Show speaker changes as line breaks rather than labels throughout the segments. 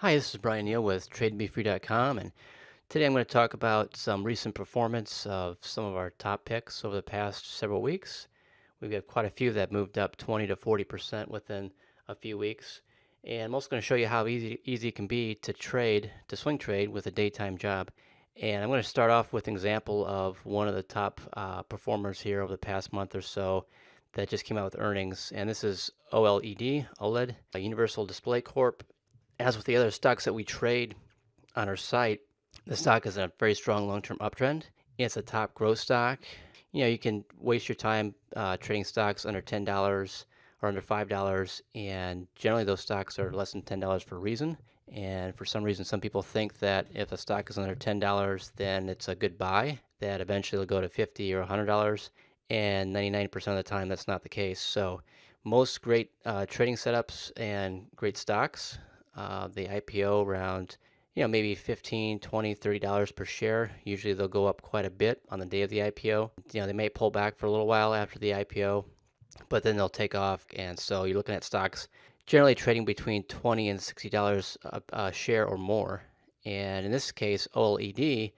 Hi, this is Brian Neal with TradeToBeFree.com, and today I'm going to talk about some recent performance of some of our top picks over the past several weeks. We've got quite a few that moved up 20 to 40% within a few weeks, and I'm also going to show you how easy it can be to swing trade with a daytime job. And I'm going to start off with an example of one of the top performers here over the past month or so that just came out with earnings, and this is OLED, a Universal Display Corp. As with the other stocks that we trade on our site, the stock is in a very strong long-term uptrend. It's a top growth stock. You can waste your time trading stocks under $10 or under $5, and generally those stocks are less than $10 for a reason. And for some reason, some people think that if a stock is under $10, then it's a good buy, that eventually it'll go to $50 or $100. And 99% of the time, that's not the case. So most great trading setups and great stocks, the IPO around maybe $15, $20, $30 per share. Usually they'll go up quite a bit on the day of the IPO. They may pull back for a little while after the IPO, but then they'll take off. And so you're looking at stocks generally trading between $20 and $60 a share or more. And in this case, OLED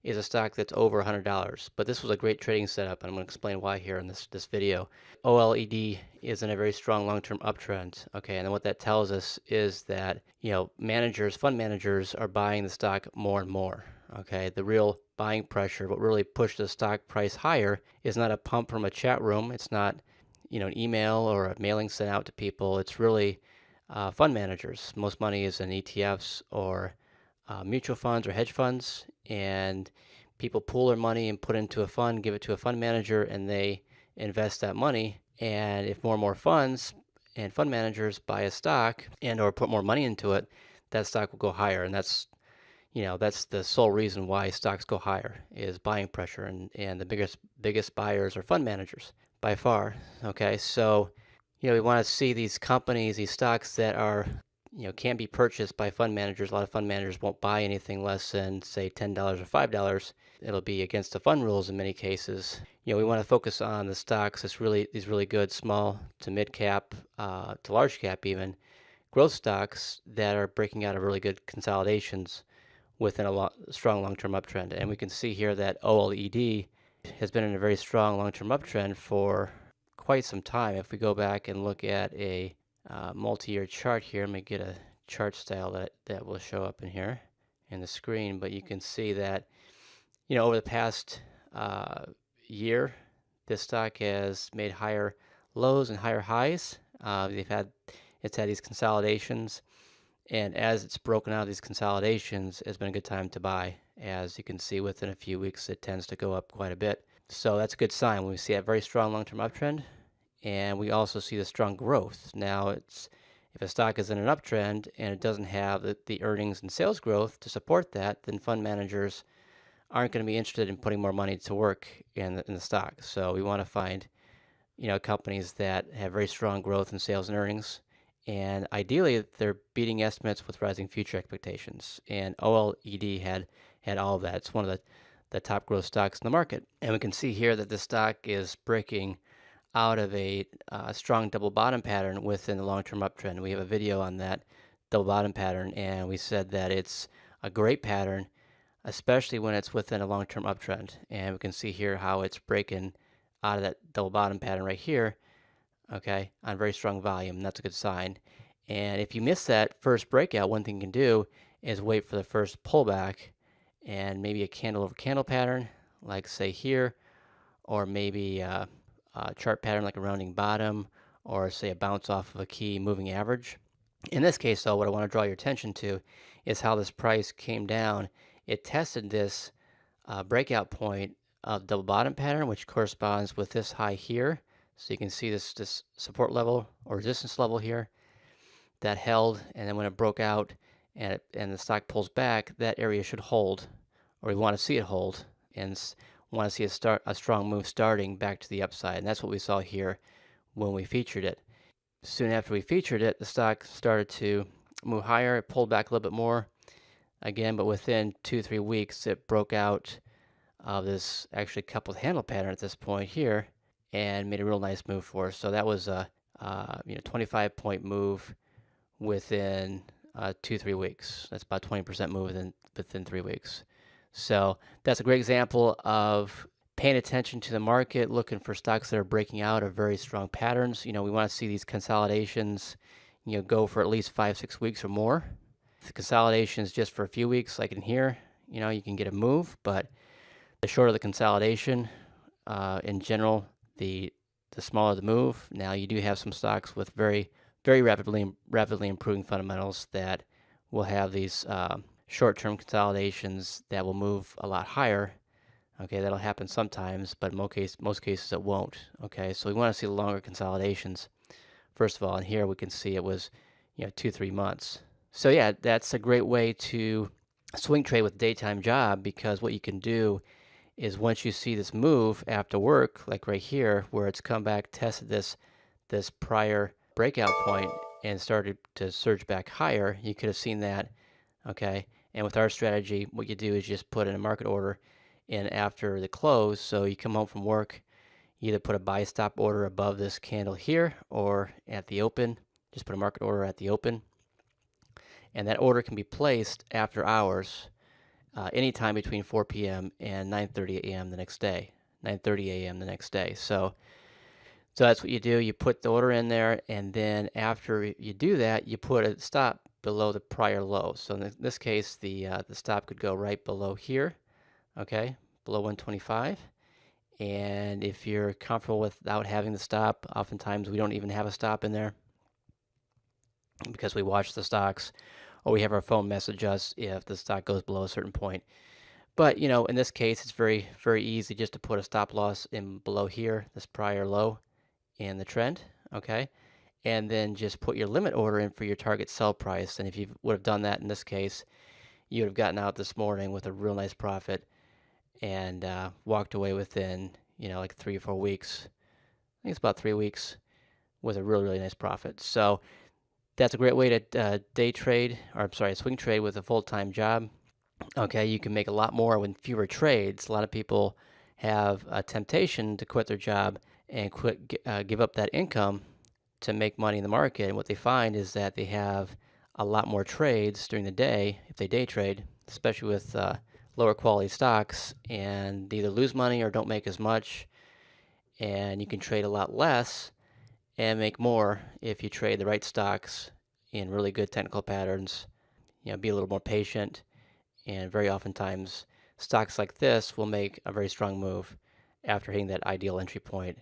is a stock that's over $100. But this was a great trading setup, and I'm going to explain why here in this video. OLED is in a very strong long-term uptrend. Okay, and then what that tells us is that fund managers are buying the stock more and more. Okay, the real buying pressure, what really pushed the stock price higher, is not a pump from a chat room. It's not an email or a mailing sent out to people. It's really fund managers. Most money is in ETFs or mutual funds or hedge funds, and people pool their money and put into a fund, give it to a fund manager, and they invest that money. And if more and more funds and fund managers buy a stock and or put more money into it, that stock will go higher. And that's the sole reason why stocks go higher, is buying pressure, and the biggest buyers are fund managers by far. Okay, so we want to see these companies, these stocks that are can be purchased by fund managers. A lot of fund managers won't buy anything less than, say, $10 or $5. It'll be against the fund rules in many cases. We want to focus on the stocks these really good small to mid cap, to large cap even, growth stocks that are breaking out of really good consolidations within a strong long-term uptrend. And we can see here that OLED has been in a very strong long-term uptrend for quite some time. If we go back and look at a multi-year chart here, let me get a chart style that will show up in here in the screen, but you can see that over the past year, this stock has made higher lows and higher highs. It's had these consolidations, and as it's broken out of these consolidations, it's been a good time to buy. As you can see, within a few weeks, it tends to go up quite a bit. So that's a good sign when we see a very strong long-term uptrend, and we also see the strong growth. Now, if a stock is in an uptrend and it doesn't have the earnings and sales growth to support that, then fund managers aren't going to be interested in putting more money to work in the stock. So we want to find companies that have very strong growth in sales and earnings, and ideally they're beating estimates with rising future expectations. And OLED had all of that. It's one of the top growth stocks in the market, and we can see here that the stock is breaking out of a strong double bottom pattern within the long-term uptrend. We have a video on that double bottom pattern, and we said that it's a great pattern, especially when it's within a long-term uptrend. And we can see here how it's breaking out of that double bottom pattern right here, okay, on very strong volume. That's a good sign. And if you miss that first breakout, one thing you can do is wait for the first pullback and maybe a candle over candle pattern, like say here, or maybe a chart pattern like a rounding bottom, or say a bounce off of a key moving average. In this case, though, what I want to draw your attention to is how this price came down. It tested this breakout point of double bottom pattern, which corresponds with this high here. So you can see this support level or resistance level here that held, and then when it broke out and the stock pulls back, that area should hold, or we want to see it hold, and want to see a strong move starting back to the upside. And that's what we saw here when we featured it. Soon after we featured it, the stock started to move higher. It pulled back a little bit more again, but within 2-3 weeks, it broke out of this actually coupled handle pattern at this point here and made a real nice move for us. So that was a 25-point move within 2-3 weeks. That's about 20% move within 3 weeks. So that's a great example of paying attention to the market, looking for stocks that are breaking out of very strong patterns. We want to see these consolidations, go for at least 5-6 weeks or more. If the consolidation is just for a few weeks, like in here, you can get a move, but the shorter the consolidation, in general, the smaller the move. Now you do have some stocks with very rapidly improving fundamentals that will have these short-term consolidations that will move a lot higher. Okay, that'll happen sometimes, but in most cases it won't. Okay, so we want to see the longer consolidations. First of all, and here we can see it was 2-3 months. So yeah, that's a great way to swing trade with a daytime job, because what you can do is once you see this move after work, like right here, where it's come back, tested this prior breakout point and started to surge back higher, you could have seen that, okay? And with our strategy, what you do is just put in a market order in after the close. So you come home from work, you either put a buy stop order above this candle here or at the open. Just put a market order at the open. And that order can be placed after hours, anytime between 4 p.m. and 9:30 a.m. the next day. 9:30 a.m. the next day. So that's what you do. You put the order in there, and then after you do that, you put a stop below the prior low. So in this case, the stop could go right below here, okay, below 125. And if you're comfortable without having the stop, oftentimes we don't even have a stop in there because we watch the stocks, or we have our phone message us if the stock goes below a certain point. But in this case, it's very easy just to put a stop loss in below here, this prior low in the trend, okay? And then just put your limit order in for your target sell price. And if you would have done that in this case, you would have gotten out this morning with a real nice profit and walked away within, like 3 or 4 weeks. I think it's about 3 weeks with a really nice profit. So that's a great way to swing trade with a full-time job. Okay, you can make a lot more with fewer trades. A lot of people have a temptation to quit their job and give up that income to make money in the market. And what they find is that they have a lot more trades during the day if they day trade, especially with lower quality stocks, and they either lose money or don't make as much. And you can trade a lot less and make more if you trade the right stocks in really good technical patterns. Be a little more patient. And very oftentimes, stocks like this will make a very strong move after hitting that ideal entry point.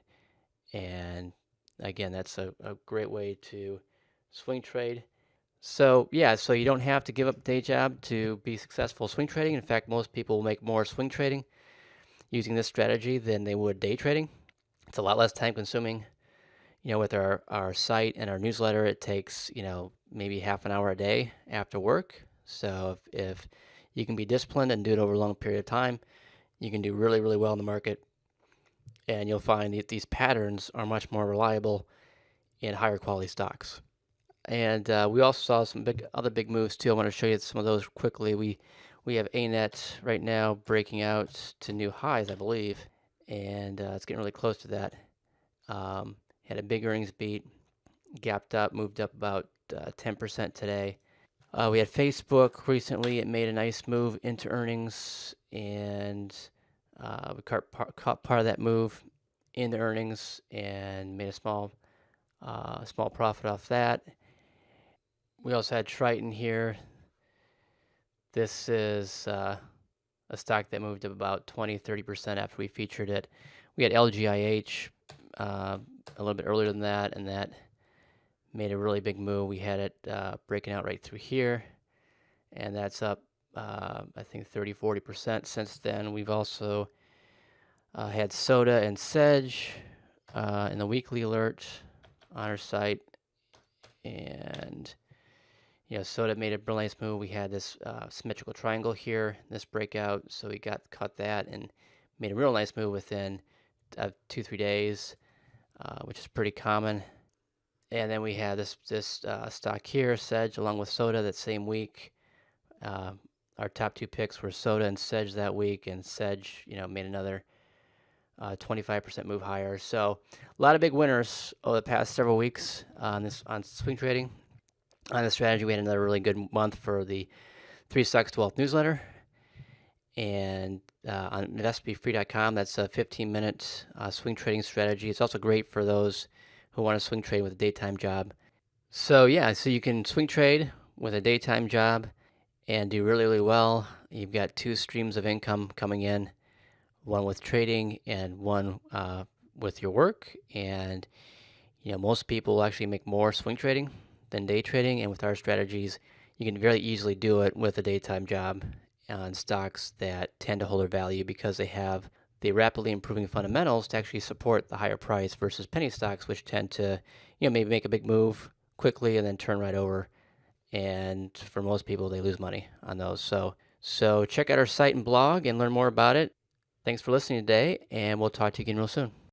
And again, that's a great way to swing trade. So yeah, so you don't have to give up a day job to be successful swing trading. In fact, most people will make more swing trading using this strategy than they would day trading. It's a lot less time consuming. With our site and our newsletter, it takes, maybe half an hour a day after work. So if you can be disciplined and do it over a long period of time, you can do really well in the market. And you'll find that these patterns are much more reliable in higher quality stocks. And we also saw some other big moves too. I want to show you some of those quickly. We have ANET right now breaking out to new highs, I believe, and it's getting really close to that. Had a big earnings beat, gapped up, moved up about 10% today. We had Facebook recently. It made a nice move into earnings, and we caught part of that move in the earnings and made a small profit off that. We also had Triton here. This is a stock that moved up about 20-30% after we featured it. We had LGIH a little bit earlier than that, and that made a really big move. We had it breaking out right through here, and that's up, I think, 30-40% since then. We've also had Soda and Sedge in the weekly alert on our site, and Soda made a real nice move. We had this symmetrical triangle here, this breakout, so we cut that and made a real nice move within 2-3 days, which is pretty common. And then we had this stock here, Sedge, along with Soda that same week. Our top 2 picks were Soda and Sedge that week, and Sedge, made another 25% move higher. So a lot of big winners over the past several weeks on swing trading. On the strategy, we had another really good month for the 3 Stocks to Wealth newsletter. And on TradeToBeFree.com, that's a 15-minute swing trading strategy. It's also great for those who want to swing trade with a daytime job. So yeah, so you can swing trade with a daytime job and do really, really well. You've got 2 streams of income coming in, one with trading and one with your work. And most people will actually make more swing trading than day trading. And with our strategies, you can very easily do it with a daytime job on stocks that tend to hold their value because they have the rapidly improving fundamentals to actually support the higher price versus penny stocks, which tend to, maybe make a big move quickly and then turn right over. And for most people, they lose money on those. So check out our site and blog and learn more about it. Thanks for listening today, and we'll talk to you again real soon.